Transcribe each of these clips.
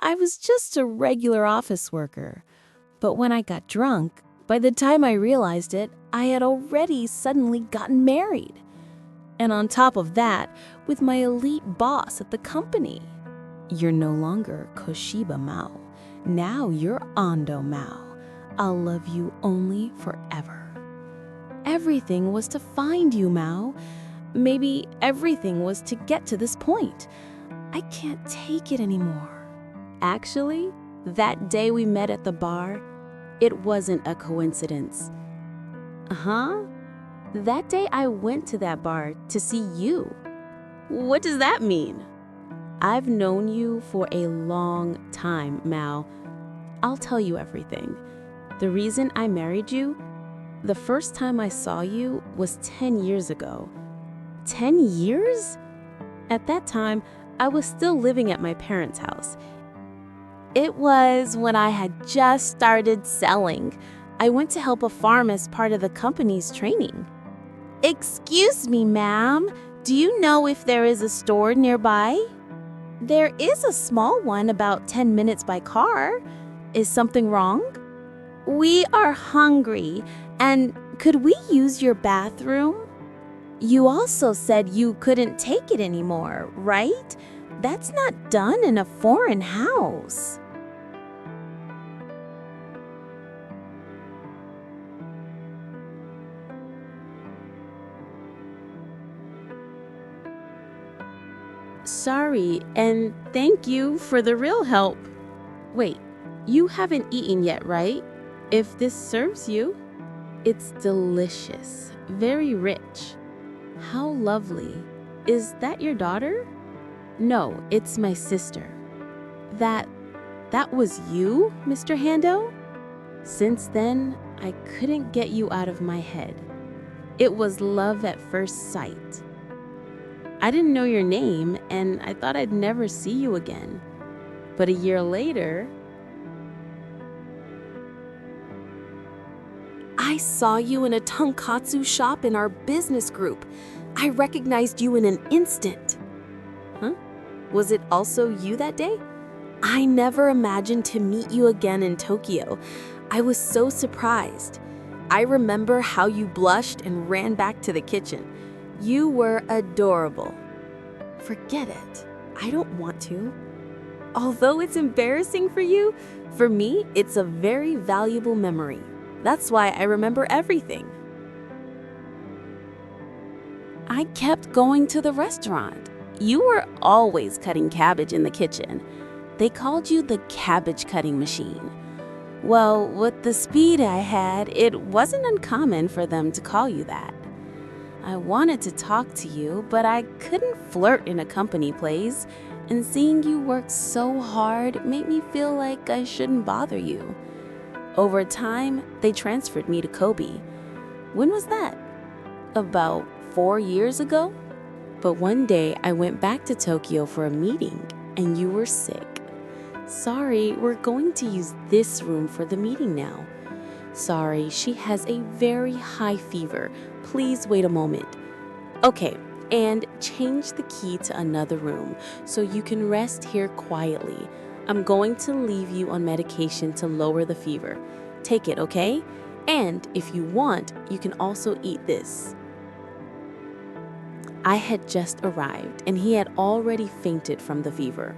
I was just a regular office worker. But when I got drunk, by the time I realized it, I had already suddenly gotten married. And on top of that, with my elite boss at the company. You're no longer Koshiba Mao. Now you're Ando Mao. I'll love you only forever. Everything was to find you, Mao. Maybe everything was to get to this point. I can't take it anymore. Actually, that day we met at the bar, it wasn't a coincidence. That day I went to that bar to see you. What does that mean? I've known you for a long time, Mao. I'll tell you everything. The reason I married you, the first time I saw you was 10 years ago. 10 years? At that time, I was still living at my parents' house. It was when I had just started selling. I went to help a farm as part of the company's training. Excuse me, ma'am. Do you know if there is a store nearby? There is a small one about 10 minutes by car. Is something wrong? We are hungry, and could we use your bathroom? You also said you couldn't take it anymore, right? That's not done in a foreign house. Sorry, and thank you for the real help. Wait, you haven't eaten yet, right? If this serves you, it's delicious, very rich. How lovely. Is that your daughter? No, it's my sister. That was you, Mr. Hando? Since then, I couldn't get you out of my head. It was love at first sight. I didn't know your name, and I thought I'd never see you again. But a year later, I saw you in a tonkatsu shop in our business group. I recognized you in an instant. Huh? Was it also you that day? I never imagined to meet you again in Tokyo. I was so surprised. I remember how you blushed and ran back to the kitchen. You were adorable. Forget it. I don't want to. Although it's embarrassing for you, for me, it's a very valuable memory. That's why I remember everything. I kept going to the restaurant. You were always cutting cabbage in the kitchen. They called you the cabbage cutting machine. Well, with the speed I had, it wasn't uncommon for them to call you that. I wanted to talk to you, but I couldn't flirt in a company place, and seeing you work so hard made me feel like I shouldn't bother you. Over time, they transferred me to Kobe. When was that? About 4 years ago? But one day I went back to Tokyo for a meeting, and you were sick. Sorry, we're going to use this room for the meeting now. Sorry, she has a very high fever. Please wait a moment. Okay, and change the key to another room so you can rest here quietly. I'm going to leave you on medication to lower the fever. Take it, okay? And if you want, you can also eat this. I had just arrived, and he had already fainted from the fever.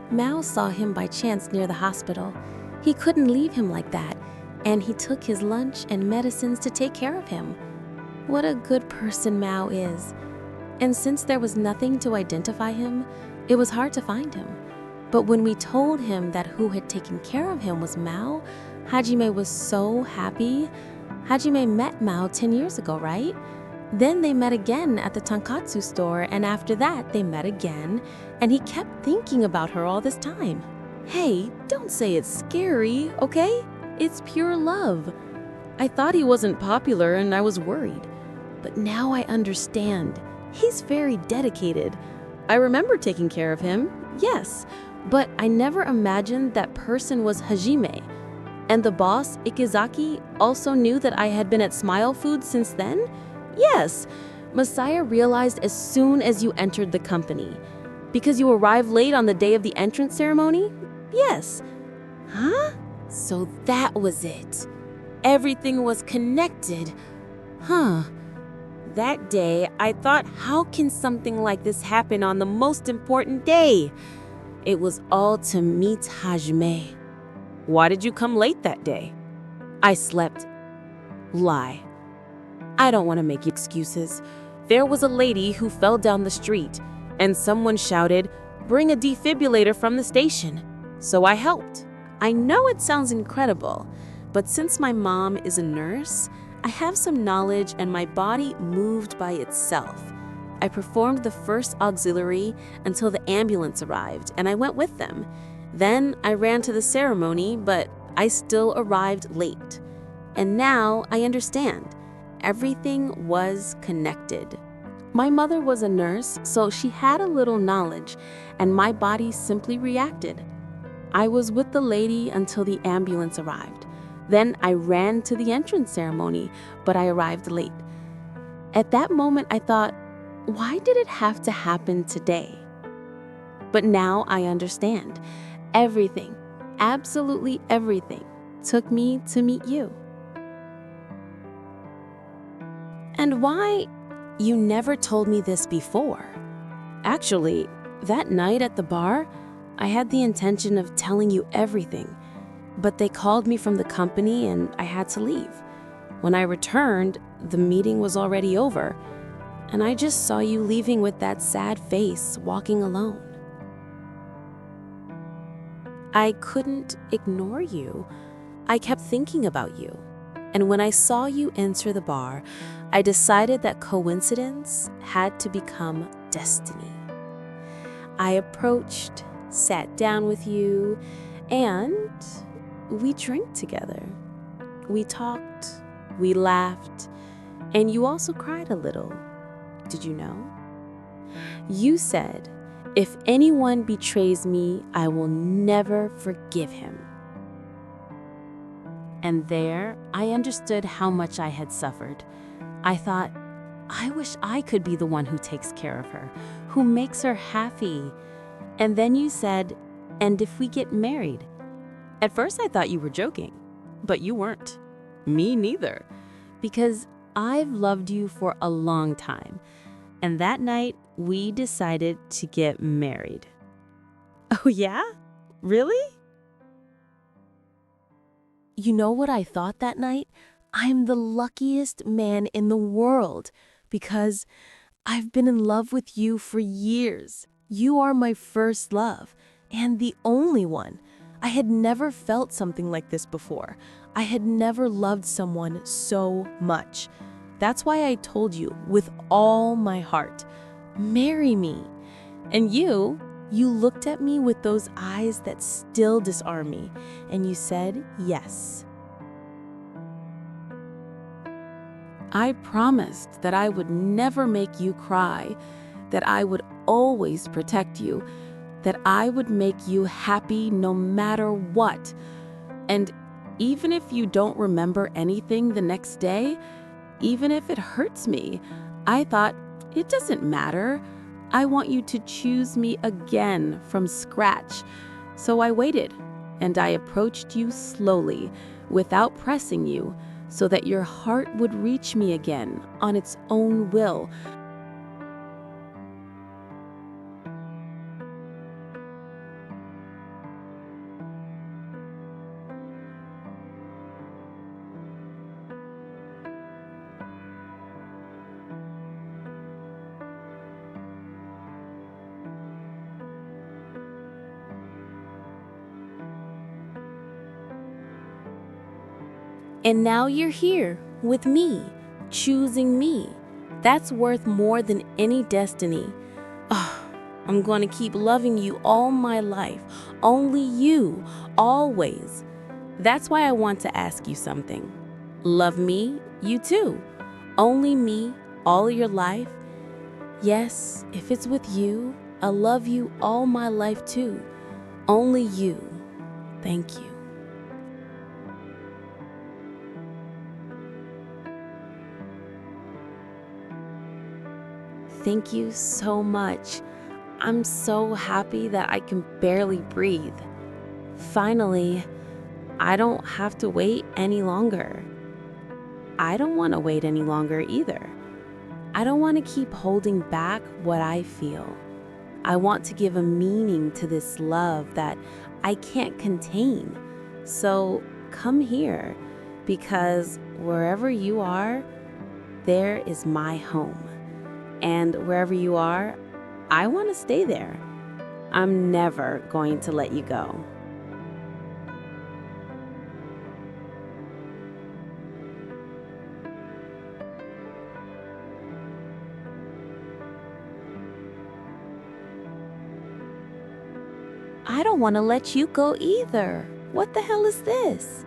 Mao saw him by chance near the hospital. He couldn't leave him like that, and he took his lunch and medicines to take care of him. What a good person Mao is. And since there was nothing to identify him, it was hard to find him. But when we told him that who had taken care of him was Mao, Hajime was so happy. Hajime met Mao 10 years ago, right? Then they met again at the tonkatsu store, and after that they met again, and he kept thinking about her all this time. Hey, don't say it's scary, okay? It's pure love. I thought he wasn't popular and I was worried. But now I understand. He's very dedicated. I remember taking care of him, yes, but I never imagined that person was Hajime. And the boss, Ikizaki, also knew that I had been at Smile Foods since then? Yes, Messiah realized as soon as you entered the company. Because you arrived late on the day of the entrance ceremony? Yes. Huh? So that was it. Everything was connected. Huh. That day, I thought, how can something like this happen on the most important day? It was all to meet Hajime. Why did you come late that day? I slept. Lie. I don't want to make excuses. There was a lady who fell down the street, and someone shouted, "Bring a defibrillator from the station." So I helped. I know it sounds incredible, but since my mom is a nurse, I have some knowledge and my body moved by itself. I performed the first auxiliary until the ambulance arrived, and I went with them. Then I ran to the ceremony, but I still arrived late. And now I understand. Everything was connected. My mother was a nurse, so she had a little knowledge, and my body simply reacted. I was with the lady until the ambulance arrived. Then I ran to the entrance ceremony, but I arrived late. At that moment, I thought, why did it have to happen today? But now I understand. Everything, absolutely everything, took me to meet you. And why? You never told me this before. Actually, that night at the bar, I had the intention of telling you everything, but they called me from the company and I had to leave. When I returned, the meeting was already over, and I just saw you leaving with that sad face, walking alone. I couldn't ignore you. I kept thinking about you. And when I saw you enter the bar, I decided that coincidence had to become destiny. I approached, sat down with you, and we drank together. We talked, we laughed, and you also cried a little. Did you know? You said, "If anyone betrays me, I will never forgive him." And there, I understood how much I had suffered. I thought, I wish I could be the one who takes care of her, who makes her happy. And then you said, "And if we get married?" At first I thought you were joking, but you weren't. Me neither. Because I've loved you for a long time. And that night, we decided to get married. Oh yeah? Really? You know what I thought that night? I'm the luckiest man in the world because I've been in love with you for years. You are my first love and the only one. I had never felt something like this before. I had never loved someone so much. That's why I told you with all my heart, marry me. And you looked at me with those eyes that still disarm me, and you said yes. I promised that I would never make you cry, that I would always protect you, that I would make you happy no matter what. And even if you don't remember anything the next day, even if it hurts me, I thought, it doesn't matter. I want you to choose me again from scratch. So I waited, and I approached you slowly, without pressing you, so that your heart would reach me again on its own will. And now you're here with me, choosing me. That's worth more than any destiny. Oh, I'm going to keep loving you all my life. Only you, always. That's why I want to ask you something. Love me, you too. Only me, all your life. Yes, if it's with you, I'll love you all my life too. Only you. Thank you. Thank you so much. I'm so happy that I can barely breathe. Finally, I don't have to wait any longer. I don't want to wait any longer either. I don't want to keep holding back what I feel. I want to give a meaning to this love that I can't contain. So come here, because wherever you are, there is my home. And wherever you are, I want to stay there. I'm never going to let you go. I don't want to let you go either. What the hell is this?